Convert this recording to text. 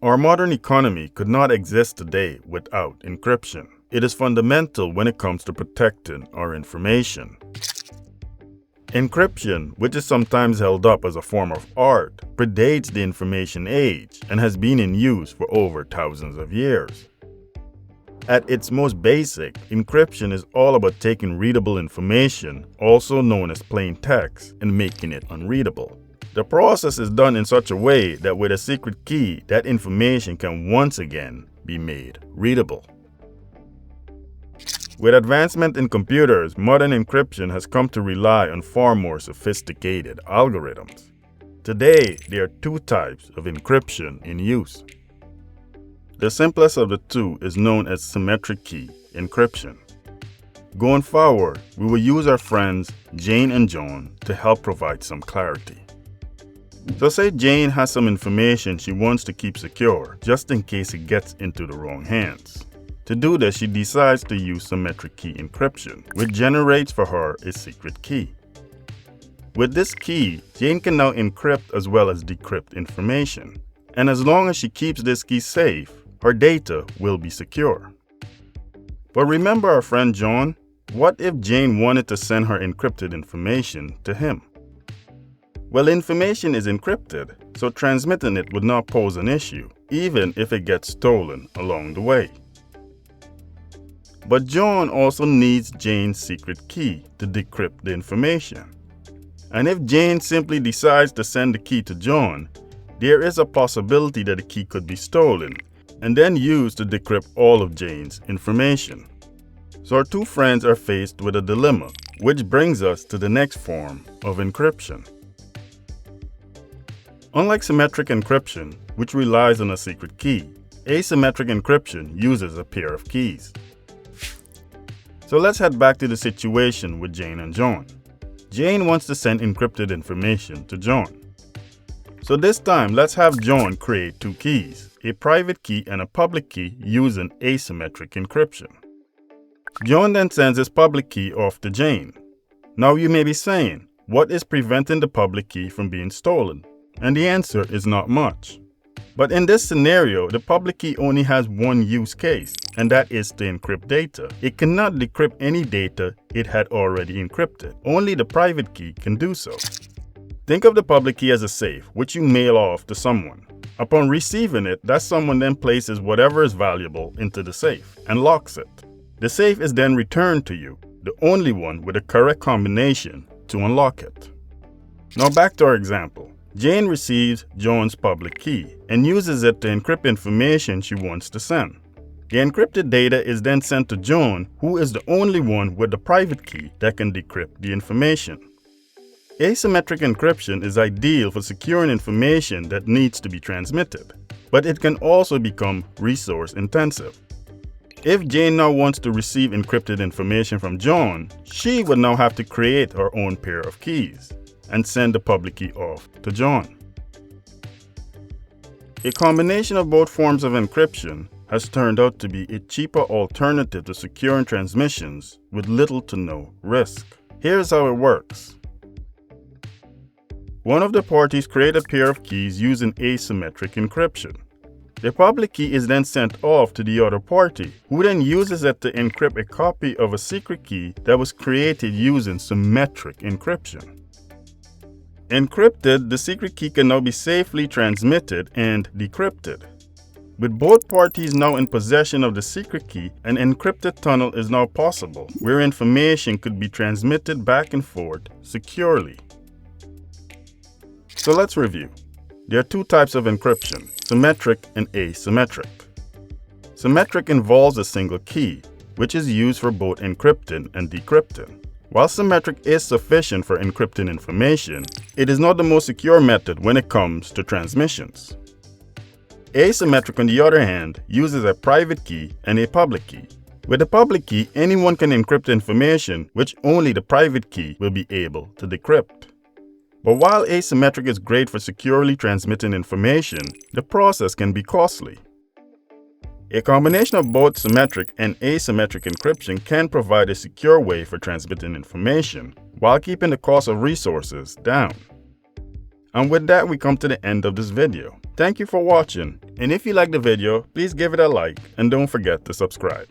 Our modern economy could not exist today without encryption. It is fundamental when it comes to protecting our information. Encryption, which is sometimes held up as a form of art, predates the information age and has been in use for over thousands of years. At its most basic, encryption is all about taking readable information, also known as plain text, and making it unreadable. The process is done in such a way that with a secret key, that information can once again be made readable. With advancement in computers, modern encryption has come to rely on far more sophisticated algorithms. Today, there are two types of encryption in use. The simplest of the two is known as symmetric key encryption. Going forward, we will use our friends Jane and John to help provide some clarity. So say Jane has some information she wants to keep secure, just in case it gets into the wrong hands. To do this, she decides to use symmetric key encryption, which generates for her a secret key. With this key, Jane can now encrypt as well as decrypt information. And as long as she keeps this key safe, her data will be secure. But remember our friend John? What if Jane wanted to send her encrypted information to him? Well, information is encrypted, so transmitting it would not pose an issue, even if it gets stolen along the way. But John also needs Jane's secret key to decrypt the information. And if Jane simply decides to send the key to John, there is a possibility that the key could be stolen and then used to decrypt all of Jane's information. So our two friends are faced with a dilemma, which brings us to the next form of encryption. Unlike symmetric encryption, which relies on a secret key, asymmetric encryption uses a pair of keys. So let's head back to the situation with Jane and John. Jane wants to send encrypted information to John. So this time, let's have John create two keys, a private key and a public key using asymmetric encryption. John then sends his public key off to Jane. Now you may be saying, what is preventing the public key from being stolen? And the answer is not much. But in this scenario, the public key only has one use case, and that is to encrypt data. It cannot decrypt any data it had already encrypted. Only the private key can do so. Think of the public key as a safe, which you mail off to someone. Upon receiving it, that someone then places whatever is valuable into the safe and locks it. The safe is then returned to you, the only one with the correct combination to unlock it. Now back to our example. Jane receives John's public key and uses it to encrypt information she wants to send. The encrypted data is then sent to John, who is the only one with the private key that can decrypt the information. Asymmetric encryption is ideal for securing information that needs to be transmitted, but it can also become resource intensive. If Jane now wants to receive encrypted information from John, she would now have to create her own pair of keys and send the public key off to John. A combination of both forms of encryption has turned out to be a cheaper alternative to securing transmissions with little to no risk. Here's how it works. One of the parties creates a pair of keys using asymmetric encryption. The public key is then sent off to the other party, who then uses it to encrypt a copy of a secret key that was created using symmetric encryption. Encrypted, the secret key can now be safely transmitted and decrypted. With both parties now in possession of the secret key, an encrypted tunnel is now possible, where information could be transmitted back and forth securely. So let's review. There are two types of encryption, symmetric and asymmetric. Symmetric involves a single key, which is used for both encrypting and decrypting. While symmetric is sufficient for encrypting information, it is not the most secure method when it comes to transmissions. Asymmetric, on the other hand, uses a private key and a public key. With the public key, anyone can encrypt information which only the private key will be able to decrypt. But while asymmetric is great for securely transmitting information, the process can be costly. A combination of both symmetric and asymmetric encryption can provide a secure way for transmitting information while keeping the cost of resources down. And with that, we come to the end of this video. Thank you for watching, and if you like the video, please give it a like and don't forget to subscribe.